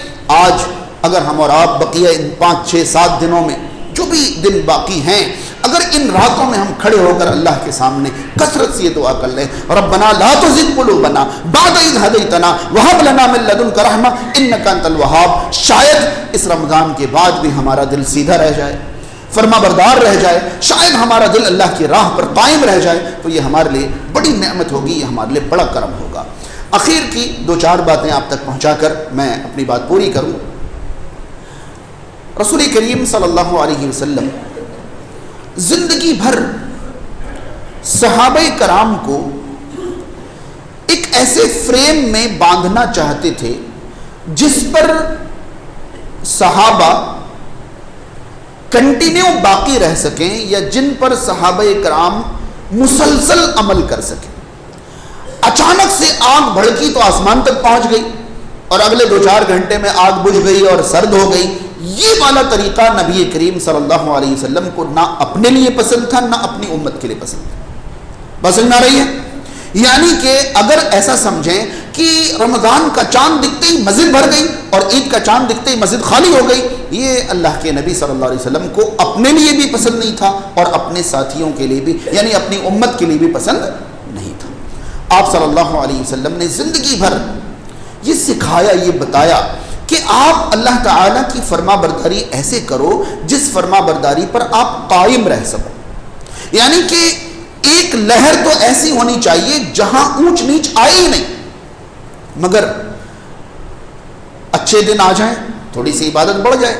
آج اگر ہم اور آپ بقیہ ان 5 6 7 دنوں میں جو بھی دن باقی ہیں, اگر ان راتوں میں ہم کھڑے ہو کر اللہ کے سامنے کثرت سے یہ دعا کر لیں, ربنا لا تزغ قلوبنا بعد اذ ہدیتنا وہب لنا من لدنک رحمہ انک انت الوہاب, شاید اس رمضان کے بعد بھی ہمارا دل سیدھا رہ جائے, فرما بردار رہ جائے, شاید ہمارا دل اللہ کی راہ پر قائم رہ جائے, تو یہ ہمارے لیے بڑی نعمت ہوگی, یہ ہمارے لیے بڑا کرم ہوگا. اخیر کی 2 4 باتیں آپ تک پہنچا کر میں اپنی بات پوری کروں. رسول کریم صلی اللہ علیہ وسلم زندگی بھر صحابہ کرام کو ایک ایسے فریم میں باندھنا چاہتے تھے جس پر صحابہ کنٹینیو باقی رہ سکیں, یا جن پر صحابہ کرام مسلسل عمل کر سکیں. اچانک سے آگ بھڑکی تو آسمان تک پہنچ گئی, اور اگلے 2 4 گھنٹے میں آگ بجھ گئی اور سرد ہو گئی. یہ والا طریقہ نبی کریم صلی اللہ علیہ وسلم کو نہ اپنے لیے پسند تھا نہ اپنی امت کے لیے پسند نہ رہی ہے. یعنی کہ اگر ایسا سمجھیں کہ رمضان کا چاند دکھتے ہی مسجد بھر گئی اور عید کا چاند دکھتے ہی مسجد خالی ہو گئی, یہ اللہ کے نبی صلی اللہ علیہ وسلم کو اپنے لیے بھی پسند نہیں تھا اور اپنے ساتھیوں کے لیے بھی, یعنی اپنی امت کے لیے بھی پسند نہیں تھا. آپ صلی اللہ علیہ وسلم نے زندگی بھر یہ سکھایا, یہ بتایا کہ آپ اللہ تعالیٰ کی فرما برداری ایسے کرو جس فرما برداری پر آپ قائم رہ سکو. یعنی کہ ایک لہر تو ایسی ہونی چاہیے جہاں اونچ نیچ آئے ہی نہیں, مگر اچھے دن آ جائیں تھوڑی سی عبادت بڑھ جائے,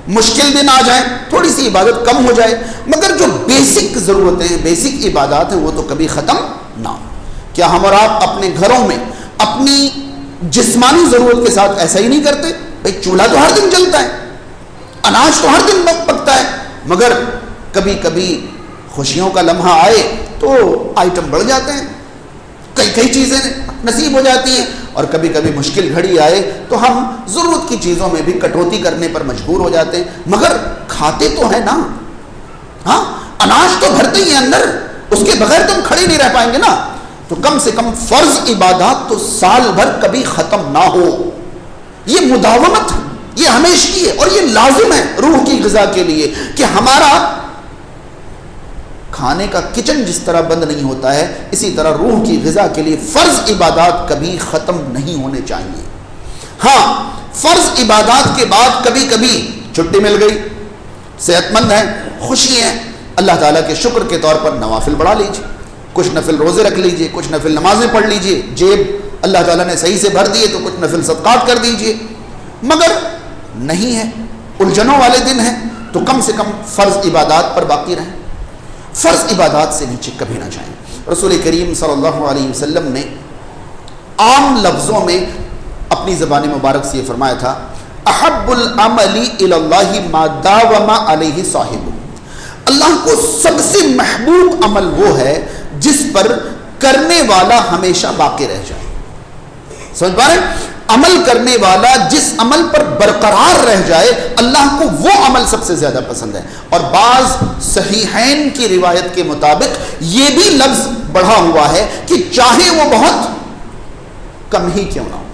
مشکل دن آ جائیں تھوڑی سی عبادت کم ہو جائے, مگر جو بیسک ضرورتیں بیسک عبادات ہیں وہ تو کبھی ختم نہ ہو. کیا ہم اور آپ اپنے گھروں میں اپنی جسمانی ضرورت کے ساتھ ایسا ہی نہیں کرتے؟ بھائی چولہا تو ہر دن جلتا ہے, اناج تو ہر دن پکتا ہے, مگر کبھی کبھی خوشیوں کا لمحہ آئے تو آئٹم بڑھ جاتے ہیں, کئی چیزیں نصیب ہو جاتی ہیں, اور کبھی کبھی مشکل گھڑی آئے تو ہم ضرورت کی چیزوں میں بھی کٹوتی کرنے پر مجبور ہو جاتے ہیں, مگر کھاتے تو ہیں نا. ہاں اناج تو بھرتے ہی ہیں اندر, اس کے بغیر تم کھڑے نہیں رہ پائیں گے نا. تو کم سے کم فرض عبادات تو سال بھر کبھی ختم نہ ہو, یہ مداومت, یہ ہمیشگی ہے, اور یہ لازم ہے روح کی غذا کے لیے کہ ہمارا کھانے کا کچن جس طرح بند نہیں ہوتا ہے, اسی طرح روح کی غذا کے لیے فرض عبادات کبھی ختم نہیں ہونے چاہیے. ہاں فرض عبادات کے بعد کبھی کبھی چھٹی مل گئی, صحت مند ہیں, خوشی ہیں, اللہ تعالیٰ کے شکر کے طور پر نوافل بڑھا لیجیے, کچھ نفل روزے رکھ لیجئے, کچھ نفل نمازیں پڑھ لیجئے, جیب اللہ تعالیٰ نے صحیح سے بھر دیے تو کچھ نفل صدقات کر دیجئے. مگر نہیں ہے, الجھنوں والے دن ہیں, تو کم سے کم فرض عبادات پر باقی رہیں, فرض عبادات سے نیچے کبھی نہ جائیں. رسول کریم صلی اللہ علیہ وسلم نے عام لفظوں میں اپنی زبان مبارک سے یہ فرمایا تھا, احب العمل الی اللہ ما داوم علیہ صاحبہ, اللہ کو سب سے محبوب عمل وہ ہے جس پر کرنے والا ہمیشہ باقی رہ جائے. سمجھ پا رہے ہیں؟ عمل کرنے والا جس عمل پر برقرار رہ جائے, اللہ کو وہ عمل سب سے زیادہ پسند ہے. اور بعض صحیحین کی روایت کے مطابق یہ بھی لفظ بڑھا ہوا ہے کہ چاہے وہ بہت کم ہی کیوں نہ ہو،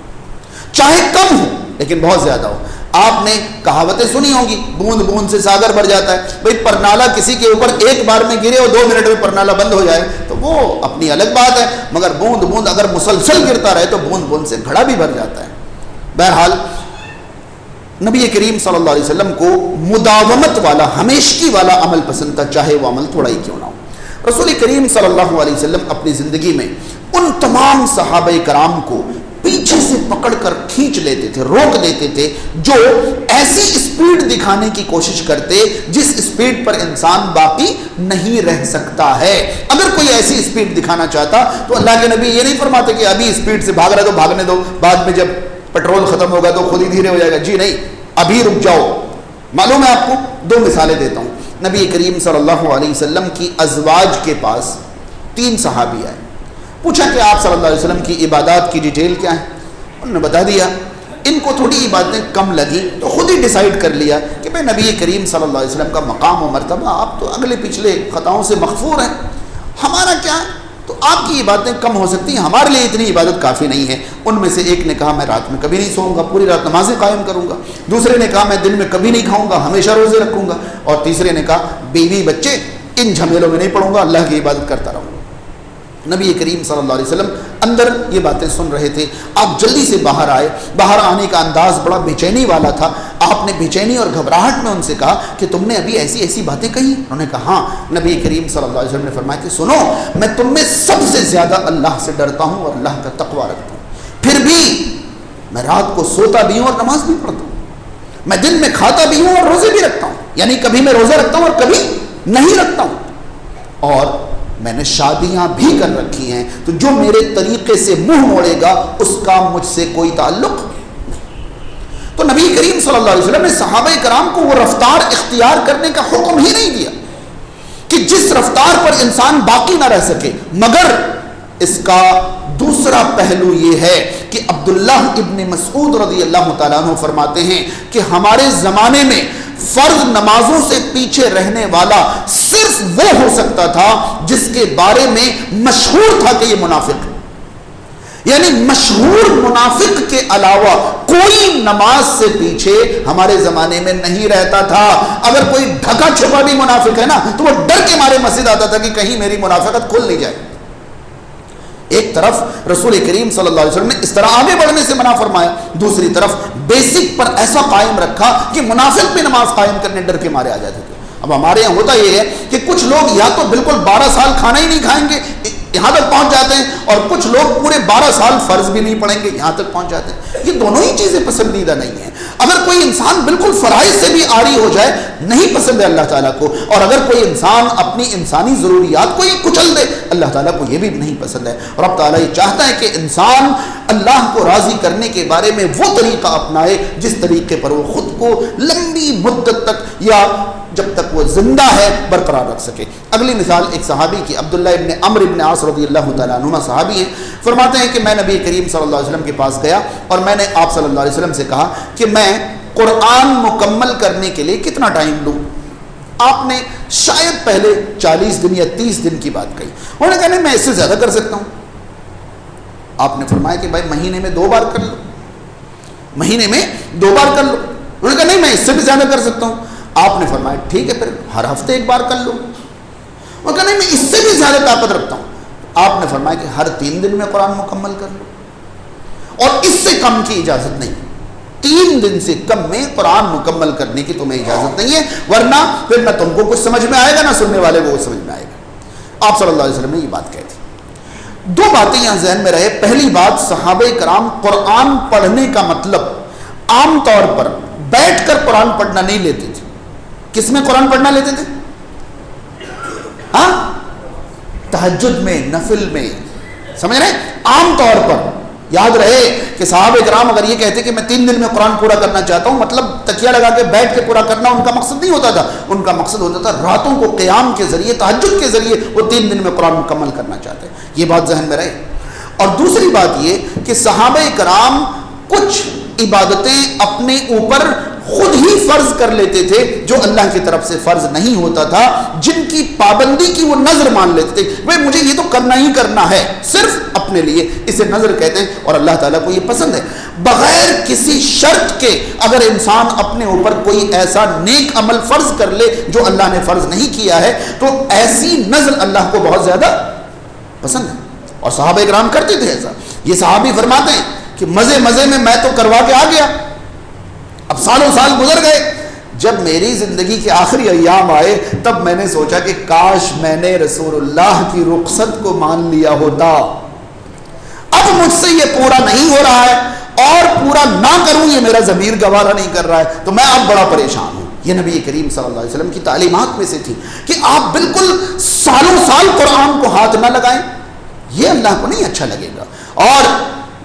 چاہے کم ہو لیکن بہت زیادہ ہو۔ آپ نے کہاوتیں سنی ہوں گی، بوند بوند سے ساگر بھر جاتا ہے۔ بھئی پرنالہ کسی کے اوپر ایک بار میں گرے اور 2 منٹ میں پرنالہ بند ہو جائے تو وہ اپنی الگ بات ہے، مگر بوند بوند اگر مسلسل گرتا رہے تو بوند بوند سے گھڑا بھی بھر جاتا ہے۔ بہرحال نبی کریم صلی اللہ علیہ وسلم کو مداومت والا، ہمیشگی والا عمل پسند تھا، چاہے وہ عمل تھوڑا ہی کیوں نہ ہو۔ رسول کریم صلی اللہ علیہ وسلم اپنی زندگی میں ان تمام صحابہ کرام کو پیچھے سے پکڑ کر کھینچ لیتے تھے، روک دیتے تھے جو ایسی اسپیڈ دکھانے کی کوشش کرتے جس اسپیڈ پر انسان باقی نہیں رہ سکتا ہے۔ اگر کوئی ایسی اسپیڈ دکھانا چاہتا تو اللہ کے نبی یہ نہیں فرماتے کہ ابھی اسپیڈ سے بھاگ رہا ہے تو بھاگنے دو، بعد میں جب پیٹرول ختم ہوگا تو خود ہی دھیرے ہو جائے گا، جی نہیں، ابھی رک جاؤ۔ معلوم ہے آپ کو، 2 مثالیں دیتا ہوں۔ نبی کریم صلی اللہ علیہ وسلم کی ازواج کے پاس 3 صحابی آئے، پوچھا کہ آپ صلی اللہ علیہ وسلم کی عبادات کی ڈیٹیل کیا ہے؟ انہوں نے بتا دیا۔ ان کو تھوڑی عبادتیں کم لگی تو خود ہی ڈیسائیڈ کر لیا کہ بھائی نبی کریم صلی اللہ علیہ وسلم کا مقام و مرتبہ، آپ تو اگلے پچھلے خطاؤں سے مغفور ہیں، ہمارا کیا ہے؟ تو آپ کی عبادتیں کم ہو سکتی ہیں، ہمارے لیے اتنی عبادت کافی نہیں ہے۔ ان میں سے ایک نے کہا میں رات میں کبھی نہیں سوؤں گا، پوری رات نمازیں قائم کروں گا۔ دوسرے نے کہا میں دن میں کبھی نہیں کھاؤں گا، ہمیشہ روزے رکھوں گا۔ اور تیسرے نے کہا بیوی بچے ان جھمیلوں میں نہیں پڑوں گا، اللہ کی عبادت کرتا رہوں گا۔ نبی کریم صلی اللہ علیہ وسلم اندر یہ باتیں سن رہے تھے، آپ جلدی سے باہر آئے۔ باہر آنے کا انداز بڑا بے چینی والا تھا۔ آپ نے بے چینی اور گھبراہٹ میں ان سے کہا کہ تم نے ابھی ایسی ایسی باتیں کہی؟ انہوں نے کہا ہاں۔ نبی کریم صلی اللہ علیہ وسلم نے فرمایا کہ سنو، میں تم میں سب سے زیادہ اللہ سے ڈرتا ہوں اور اللہ کا تقوی رکھتا ہوں، پھر بھی میں رات کو سوتا بھی ہوں اور نماز بھی پڑھتا ہوں، میں دن میں کھاتا بھی ہوں اور روزے بھی رکھتا ہوں، یعنی کبھی میں روزہ رکھتا ہوں اور کبھی نہیں رکھتا ہوں، اور میں نے شادیاں بھی کر رکھی ہیں، تو جو میرے طریقے سے منہ موڑے گا اس کا مجھ سے کوئی تعلق نہیں۔ تو نبی کریم صلی اللہ علیہ وسلم نے صحابہ کرام کو وہ رفتار اختیار کرنے کا حکم ہی نہیں دیا کہ جس رفتار پر انسان باقی نہ رہ سکے، مگر اس کا دوسرا پہلو یہ ہے کہ عبداللہ ابن مسعود رضی اللہ تعالیٰ عنہ فرماتے ہیں کہ ہمارے زمانے میں فرض نمازوں سے پیچھے رہنے والا صرف وہ ہو سکتا تھا جس کے بارے میں مشہور تھا کہ یہ منافق ہے، یعنی مشہور منافق کے علاوہ کوئی نماز سے پیچھے ہمارے زمانے میں نہیں رہتا تھا۔ اگر کوئی ڈھکا چھپا بھی منافق ہے نا تو وہ ڈر کے مارے مسجد آتا تھا کہ کہیں میری منافقت کھل نہیں جائے۔ ایک طرف رسول کریم صلی اللہ علیہ وسلم نے اس طرح آگے بڑھنے سے منع فرمایا، دوسری طرف بیسک پر ایسا قائم رکھا کہ منافق بھی نماز قائم کرنے ڈر کے مارے آ جاتے تھے۔ اب ہمارے یہاں ہوتا یہ ہے کہ کچھ لوگ یا تو بالکل 12 سال کھانا ہی نہیں کھائیں گے، یہاں تک پہنچ جاتے ہیں، اور کچھ لوگ پورے 12 سال فرض بھی نہیں پڑھیں گے، یہاں تک پہنچ جاتے ہیں۔ یہ دونوں ہی چیزیں پسندیدہ نہیں ہیں۔ اگر کوئی انسان بالکل فرائض سے بھی عاری ہو جائے، نہیں پسند ہے اللہ تعالیٰ کو، اور اگر کوئی انسان اپنی انسانی ضروریات کو ہی کچل دے، اللہ تعالیٰ کو یہ بھی نہیں پسند ہے۔ اور اب تعالیٰ یہ چاہتا ہے کہ انسان اللہ کو راضی کرنے کے بارے میں وہ طریقہ اپنائے جس طریقے پر وہ خود کو لمبی مدت تک یا جب تک وہ زندہ ہے برقرار رکھ سکے۔ اگلی مثال ایک صحابی کی، عبداللہ ابن عمرو ابن عاص رضی اللہ تعالیٰ عنہما صحابی ہیں، فرماتے ہیں کہ میں نبی کریم صلی اللہ علیہ وسلم کے پاس گیا اور میں نے آپ صلی اللہ علیہ وسلم سے کہا کہ میں قرآن مکمل کرنے کے لیے کتنا ٹائم لوں؟ آپ نے شاید پہلے 40 دن یا 30 دن کی بات کہی، انہوں نے کہا نہیں میں اس سے زیادہ کر سکتا ہوں۔ آپ نے فرمایا کہ بھائی مہینے میں 2 بار کر لو، مہینے میں 2 بار کر لو۔ انہوں نے کہا نہیں میں اس سے بھی زیادہ کر سکتا ہوں۔ آپ نے فرمایا ٹھیک ہے پھر ہر ہفتے 1 بار کر لو۔ وہ کہا نہیں میں اس سے بھی زیادہ طاقت رکھتا ہوں۔ آپ نے فرمایا کہ ہر 3 دن میں قرآن مکمل کر لو، اور اس سے کم کی اجازت نہیں، 3 دن سے کم میں قرآن مکمل کرنے کی تمہیں اجازت نہیں ہے، ورنہ پھر نہ تم کو کچھ سمجھ میں آئے گا نہ سننے والے کو سمجھ میں آئے گا۔ آپ صلی اللہ علیہ وسلم نے یہ بات کہی تھی۔ 2 باتیں یہاں ذہن میں رہے۔ پہلی بات، صحابہ کرام قرآن پڑھنے کا مطلب عام طور پر بیٹھ کر قرآن پڑھنا نہیں لیتے تھے۔ کس میں قرآن پڑھنا لیتے تھے؟ ہاں، تہجد میں، نفل میں، سمجھ رہے ہیں؟ عام طور پر یاد رہے کہ صحابہ کرام اگر یہ کہتے کہ میں 3 دن میں قرآن پورا کرنا چاہتا ہوں، مطلب تکیہ لگا کے بیٹھ کے پورا کرنا ان کا مقصد نہیں ہوتا تھا، ان کا مقصد ہوتا تھا راتوں کو قیام کے ذریعے، تہجد کے ذریعے وہ 3 دن میں قرآن مکمل کرنا چاہتے ہیں۔ یہ بات ذہن میں رہے۔ اور دوسری بات یہ کہ صحابہ کرام کچھ عبادتیں اپنے اوپر خود ہی فرض کر لیتے تھے جو اللہ کی طرف سے فرض نہیں ہوتا تھا، جن کی پابندی کی وہ نظر مان لیتے تھے، بھئی مجھے یہ تو کرنا ہی کرنا ہے صرف اپنے لیے، اسے نظر کہتے ہیں، اور اللہ تعالیٰ کو یہ پسند ہے۔ بغیر کسی شرط کے اگر انسان اپنے اوپر کوئی ایسا نیک عمل فرض کر لے جو اللہ نے فرض نہیں کیا ہے تو ایسی نظر اللہ کو بہت زیادہ پسند ہے، اور صحابہ کرام کرتے تھے ایسا۔ یہ صحابی فرماتے ہیں کہ مزے مزے میں تو کروا کے آ گیا، اب سالوں سال گزر گئے، جب میری زندگی کے آخری ایام آئے تب میں نے سوچا کہ کاش میں نے رسول اللہ کی رخصت کو مان لیا ہوتا، اب مجھ سے یہ پورا نہیں ہو رہا ہے، اور پورا نہ کروں یہ میرا ضمیر گوارا نہیں کر رہا ہے، تو میں اب بڑا پریشان ہوں۔ یہ نبی کریم صلی اللہ علیہ وسلم کی تعلیمات میں سے تھی کہ آپ بالکل سالوں سال قرآن کو ہاتھ نہ لگائیں، یہ اللہ کو نہیں اچھا لگے گا، اور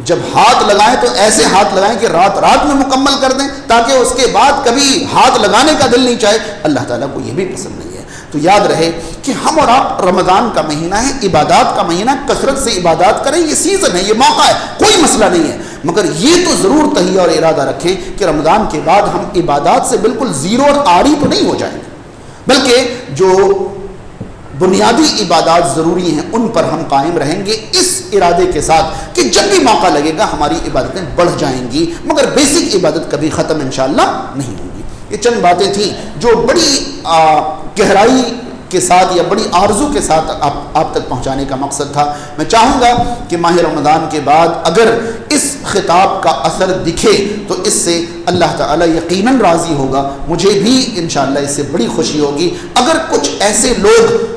جب ہاتھ لگائیں تو ایسے ہاتھ لگائیں کہ رات رات میں مکمل کر دیں، تاکہ اس کے بعد کبھی ہاتھ لگانے کا دل نہیں چاہے۔ اللہ تعالیٰ کو یہ بھی پسند نہیں ہے۔ تو یاد رہے کہ ہم اور آپ، رمضان کا مہینہ ہے، عبادات کا مہینہ، کثرت سے عبادات کریں، یہ سیزن ہے، یہ موقع ہے، کوئی مسئلہ نہیں ہے، مگر یہ تو ضرور تہیہ اور ارادہ رکھیں کہ رمضان کے بعد ہم عبادات سے بالکل زیرو اور آری تو نہیں ہو جائیں گے، بلکہ جو بنیادی عبادات ضروری ہیں ان پر ہم قائم رہیں گے، اس ارادے کے ساتھ کہ جب بھی موقع لگے گا ہماری عبادتیں بڑھ جائیں گی، مگر بیسک عبادت کبھی ختم انشاءاللہ نہیں ہوگی۔ یہ چند باتیں تھیں جو بڑی گہرائی کے ساتھ یا بڑی آرزو کے ساتھ آپ تک پہنچانے کا مقصد تھا۔ میں چاہوں گا کہ ماہ رمضان کے بعد اگر اس خطاب کا اثر دکھے تو اس سے اللہ تعالیٰ یقیناً راضی ہوگا، مجھے بھی انشاءاللہ اس سے بڑی خوشی ہوگی۔ اگر کچھ ایسے لوگ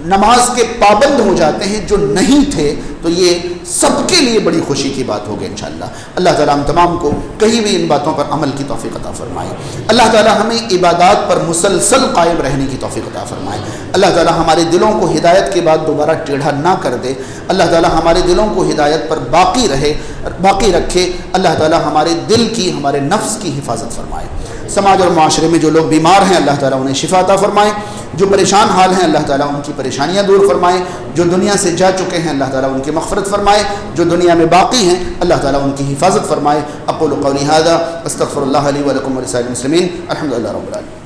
نماز کے پابند ہو جاتے ہیں جو نہیں تھے تو یہ سب کے لیے بڑی خوشی کی بات ہوگی انشاءاللہ۔ اللہ تعالیٰ ہم تمام کو کہیں بھی ان باتوں پر عمل کی توفیق عطا فرمائے۔ اللہ تعالیٰ ہمیں عبادات پر مسلسل قائم رہنے کی توفیق عطا فرمائے۔ اللہ تعالیٰ ہمارے دلوں کو ہدایت کے بعد دوبارہ ٹیڑھا نہ کر دے۔ اللہ تعالیٰ ہمارے دلوں کو ہدایت پر باقی رکھے۔ اللہ تعالیٰ ہمارے دل کی، ہمارے نفس کی حفاظت فرمائے۔ سماج اور معاشرے میں جو لوگ بیمار ہیں اللہ تعالیٰ انہیں شفا عطا فرمائے، جو پریشان حال ہیں اللہ تعالیٰ ان کی پریشانیاں دور فرمائے، جو دنیا سے جا چکے ہیں اللہ تعالیٰ ان کی مغفرت فرمائے، جو دنیا میں باقی ہیں اللہ تعالیٰ ان کی حفاظت فرمائے۔ اقول قولی ھذا استغفر اللہ لی ولکم ولسائر المسلمین، الحمد للہ رب العالمین۔